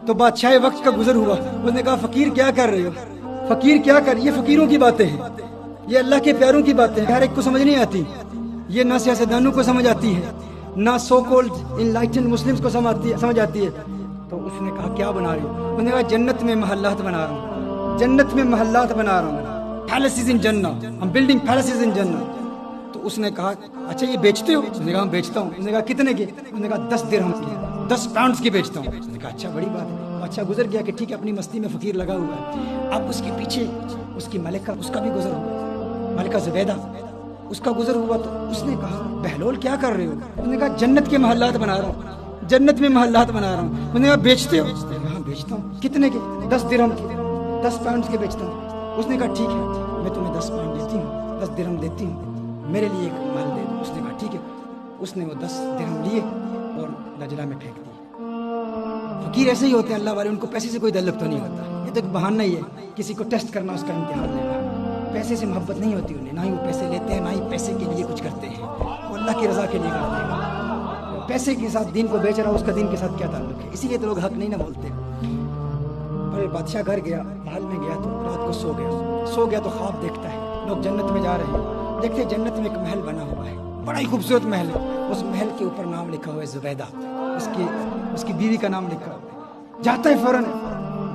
تو بادشاہ وقت کا گزر ہوا، اس نے کہا فقیر کیا کر رہے ہو، فقیر کیا کر، یہ فقیروں کی باتیں ہیں، یہ اللہ کے پیاروں کی باتیں ہیں، ہر ایک کو سمجھ نہیں آتی، یہ نہ سیاستدانوں کو سمجھ آتی ہے، نہ سو کولڈ انلائٹنڈ مسلمز کو سمجھ آتی ہے۔ تو اس نے کہا کیا بنا رہے ہو؟ اس نے کہا جنت میں محلات بنا رہا ہوں، جنت میں محلات بنا رہا ہوں، پیلسز ان جنہ، ہم بلڈنگ پیلسز ان جنہ۔ تو اس نے کہا اچھا یہ بیچتے ہو؟ اس نے کہا بیچتا ہوں۔ اس نے کہا کتنے کے؟ اس نے کہا 10 درہم کے، 10 پاؤنڈز کے بیچتا ہوں۔ اس نے کہا اچھا بڑی بات ہے۔ اچھا گزر گیا کہ ٹھیک ہے اپنی مستی میں فقیر لگا ہوا ہے، اب اس کے پیچھے اس کی ملکہ، اس کا بھی گزر ہوا، ملکہ زبیدہ، اس کا گزر ہوا۔ تو اس نے کہا بہلول کیا کر رہے ہو؟ اس نے کہا جنت کے محلات بنا رہا ہوں، جنت میں محلات بنا رہا ہوں۔ اس نے کہا بیچتے ہو؟ اس نے کہا بیچتا ہوں۔ کتنے کے؟ 10 درہم کے، 10 پاؤنڈز کے بیچتا ہوں۔ اس نے کہا ٹھیک ہے میں تمہیں 10 پاؤنڈ دیتی ہوں، 10 درہم دیتی ہوں، میرے لیے ایک مال دے دو۔ اس نے کہا ٹھیک ہے۔ اس نے وہ 10 درہم لیے اور دجلہ میں پھینک دیے۔ فقیر ایسے ہی ہوتے ہیں اللہ والے، ان کو پیسے سے کوئی تعلق تو نہیں ہوتا، یہ تو ایک بہانہ ہی ہے کسی کو ٹیسٹ کرنا، اس کا امتحان لینا۔ پیسے سے محبت نہیں ہوتی انہیں، نہ ہی وہ پیسے لیتے ہیں، نہ ہی پیسے کے لیے کچھ کرتے ہیں، وہ اللہ کی رضا کے لیے کرتے ہیں۔ پیسے کے ساتھ دین کو بیچ رہا ہو، اس کا دین کے ساتھ کیا تعلق ہے؟ اسی لیے تو لوگ حق نہیں نہ بولتے۔ پر بادشاہ گھر گیا، محل میں گیا تو رات کو سو گیا تو خواب دیکھتا ہے، لوگ جنت میں جا رہے ہیں، دیکھتے جنت میں ایک محل بنا ہوا ہے، بڑا ہی خوبصورت محل ہے، اس محل کے اوپر نام لکھا ہوا ہے زبیدہ، اس کی بیوی کا نام لکھا ہوا ہے۔ جاتا ہے فوراً،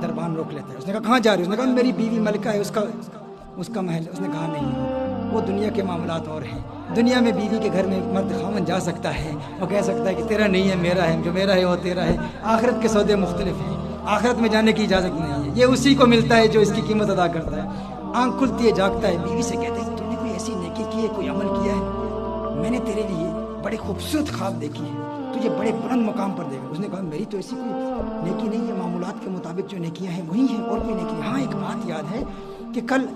دربان روک لیتا ہے۔ اس نے کہا کہاں جا رہی ہے؟ اس نے کہا میری بیوی ملکہ ہے، اس کا محل۔ اس نے کہا نہیں، وہ دنیا کے معاملات اور ہیں، دنیا میں بیوی کے گھر میں مرد خاوند جا سکتا ہے، وہ کہہ سکتا ہے کہ تیرا نہیں ہے میرا ہے، جو میرا ہے وہ تیرا ہے۔ آخرت کے سودے مختلف ہیں، آخرت میں جانے کی اجازت نہیں ہے، یہ اسی کو ملتا ہے جو اس کی قیمت ادا کرتا ہے۔ آنکھ کھلتی ہے، جاگتا ہے، بیوی سے کہتے ہیں تم نے کوئی ایسی نیکی کی ہے، کوئی عمل کیا ہے؟ میں نے تیرے لیے بڑے خوبصورت خواب دیکھی ہے، تجھے بڑے بلند مقام پر دے گا۔ اس نے کہا میری تو ایسی کوئی نیکی نہیں ہے، معمولات کے مطابق جو نیکیاں ہیں وہی ہیں، اور کوئی نیکی نہیں۔ ہاں ایک بات یاد ہے کہ کل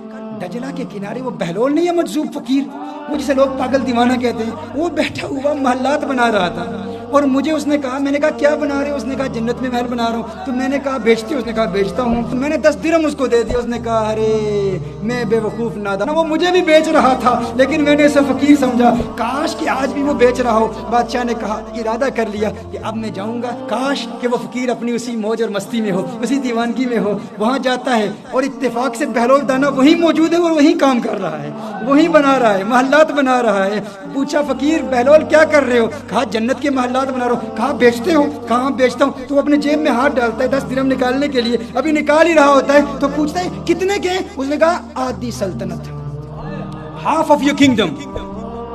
دجلہ کے کنارے وہ بہلول نہیں ہے مجذوب فقیر، وہ جسے لوگ پاگل دیوانہ کہتے ہیں، وہ بیٹھا ہوا محلات بنا رہا تھا، اور مجھے اس نے کہا، میں نے کہا کیا بنا رہے ہو؟ اس نے کہا جنت میں محل بنا رہا ہوں۔ تو میں نے کہا بیچتے ہو؟ اس نے کہا بیچتا ہوں۔ تو میں نے 10 درہم اس کو دے دیا۔ اس نے کہا ارے میں بے وقوف نادان، وہ مجھے بھی بیچ رہا تھا لیکن میں نے اسے فقیر سمجھا، کاش کہ آج بھی وہ بیچ رہا ہو۔ بادشاہ نے کہا ارادہ کر لیا کہ اب میں جاؤں گا، کاش کہ وہ فقیر اپنی اسی موج اور مستی میں ہو، اسی دیوانگی میں ہو۔ وہاں جاتا ہے اور اتفاق سے بہلول دانا وہی موجود ہے اور وہی کام کر رہا ہے، وہی بنا رہا ہے، محلات بنا رہا ہے۔ پوچھا فقیر بہلول کیا کر رہے ہو؟ کہا جنت کے محلات بنا رہا ہوں۔ کہا بیچتے ہو؟ کہاں بیچتا ہوں۔ تو وہ اپنے جیب میں ہاتھ ڈالتا ہے 10 درہم نکالنے کے لیے، ابھی نکال ہی رہا ہوتا ہے تو پوچھتا ہے کتنے کے ہیں؟ اس نے کہا آدھی سلطنت، ہاف آف یور کنگڈم،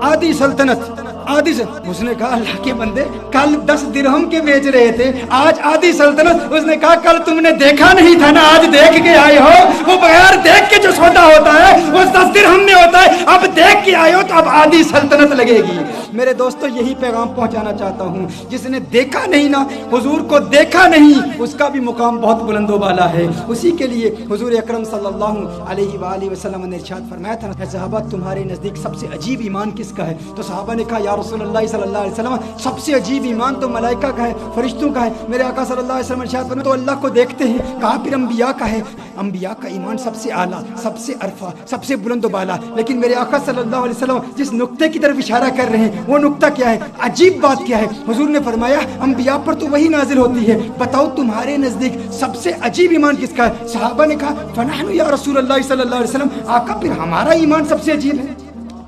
آدھی سلطنت، آدھی سے۔ اس نے کہا اللہ کے بندے کل 10 درہم کے بیچ رہے تھے، آج آدھی سلطنت۔ اس نے کہا کل تم نے دیکھا نہیں تھا نا، آج دیکھ کے آئے ہو۔ وہ بغیر دیکھ کے جو سودا ہوتا ہے وہ 10 درہم میں ہوتا ہے، اب دیکھ کے آئے ہو تو اب آدھی سلطنت لگے گی۔ میرے دوستو یہی پیغام پہنچانا چاہتا ہوں، جس نے دیکھا نہیں نا، حضور کو دیکھا نہیں، اس کا بھی مقام بہت بلند و بالا ہے۔ اسی کے لیے حضور اکرم صلی اللہ علیہ وآلہ وسلم نے ارشاد فرمایا تھا اے صحابہ تمہارے نزدیک سب سے عجیب ایمان کس کا ہے؟ تو صحابہ نے کہا یا رسول اللہ صلی اللہ علیہ وسلم سب سے عجیب ایمان تو ملائکہ کا ہے، فرشتوں کا ہے۔ میرے آقا صلی اللہ علیہ وسلم ارشاد فرمایا تو اللہ کو دیکھتے ہیں۔ کہا پھر انبیاء کا ہے، انبیاء کا ایمان سب سے اعلیٰ، سب سے عرفہ، سب سے بلند و بالا۔ لیکن میرے آقا صلی اللہ علیہ وسلم جس نقطے کی طرف اشارہ کر رہے ہیں وہ نقطہ کیا ہے؟ عجیب بات کیا ہے؟ حضور نے فرمایا انبیاء پر تو وہی نازل ہوتی ہے، بتاؤ تمہارے نزدیک سب سے عجیب ایمان کس کا ہے؟ صحابہ نے کہا فنحن یا رسول اللہ صلی اللہ علیہ وسلم، آقا پھر ہمارا ایمان سب سے عجیب ہے۔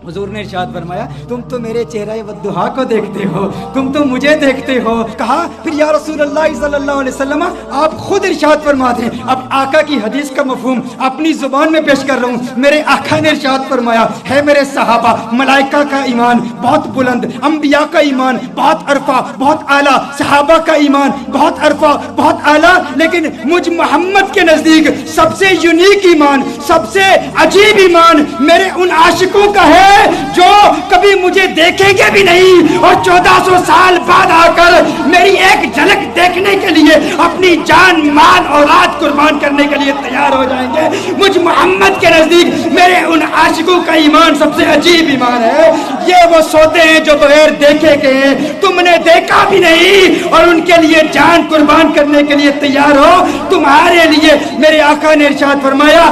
حضور نے ارشاد فرمایا تم تو میرے چہرہ والضحیٰ کو دیکھتے ہو، تم تو مجھے دیکھتے ہو۔ کہا پھر یا رسول اللہ صلی اللہ علیہ وسلم آپ خود ارشاد فرما دیں۔ اب آقا کی حدیث کا مفہوم اپنی زبان میں پیش کر رہا ہوں۔ میرے آقا نے ارشاد فرمایا ہے میرے صحابہ ملائکہ کا ایمان بہت بلند، انبیاء کا ایمان بہت عرفہ بہت اعلیٰ، صحابہ کا ایمان بہت عرفہ بہت اعلیٰ، لیکن مجھ محمد کے نزدیک سب سے یونیک ایمان، سب سے عجیب ایمان میرے ان عاشقوں کا ہے جو کبھی مجھے دیکھیں گے بھی نہیں اور 1400 سال بعد آ کر میری ایک جھلک دیکھنے کے لیے اپنی جان مال اولاد قربان کرنے کے لیے تیار ہو جائیں گے۔ مجھ محمد کے نزدیک میرے ان عاشقوں کا ایمان سب سے عجیب ایمان ہے۔ یہ وہ سوتے ہیں جو بغیر دیکھے گئے ہیں، تم نے دیکھا بھی نہیں اور ان کے لیے جان قربان کرنے کے لیے تیار ہو۔ تمہارے لیے میرے آقا نے ارشاد فرمایا